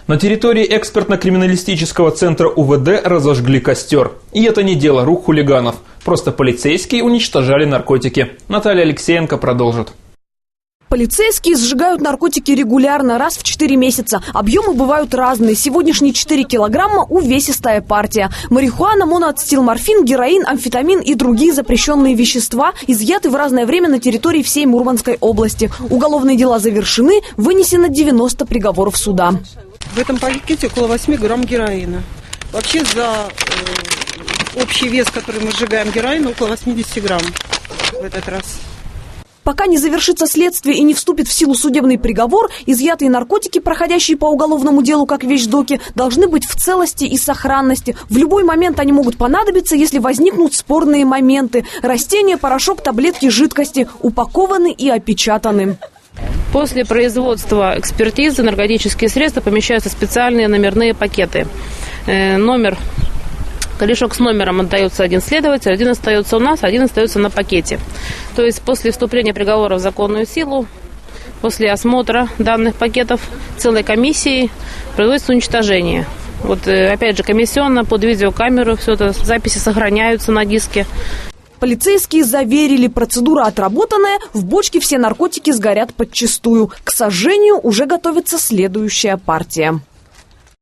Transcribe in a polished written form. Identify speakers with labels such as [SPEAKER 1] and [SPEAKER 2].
[SPEAKER 1] На территории экспертно-криминалистического центра УВД разожгли костер. И это не дело рук хулиганов. Просто полицейские уничтожали наркотики. Наталья Алексеенко продолжит.
[SPEAKER 2] Полицейские сжигают наркотики регулярно, раз в 4 месяца. Объемы бывают разные. Сегодняшние 4 килограмма – увесистая партия. Марихуана, моноацетилморфин, героин, амфетамин и другие запрещенные вещества изъяты в разное время на территории всей Мурманской области. Уголовные дела завершены, вынесено 90 приговоров суда.
[SPEAKER 3] В этом пакете около 8 грамм героина. Вообще за общий вес, который мы сжигаем героина, около 80 грамм в этот раз.
[SPEAKER 2] Пока не завершится следствие и не вступит в силу судебный приговор, изъятые наркотики, проходящие по уголовному делу как вещдоки, должны быть в целости и сохранности. В любой момент они могут понадобиться, если возникнут спорные моменты. Растения, порошок, таблетки, жидкости упакованы и опечатаны.
[SPEAKER 4] После производства экспертизы наркотические средства помещаются в специальные номерные пакеты. Корешок с номером отдается один следователь, один остается у нас, один остается на пакете. То есть после вступления приговора в законную силу, после осмотра данных пакетов целой комиссией производится уничтожение. Вот опять же комиссионно под видеокамеру все это, записи сохраняются на диске.
[SPEAKER 2] Полицейские заверили, процедура отработанная, в бочке все наркотики сгорят подчистую. К сожжению уже готовится следующая партия.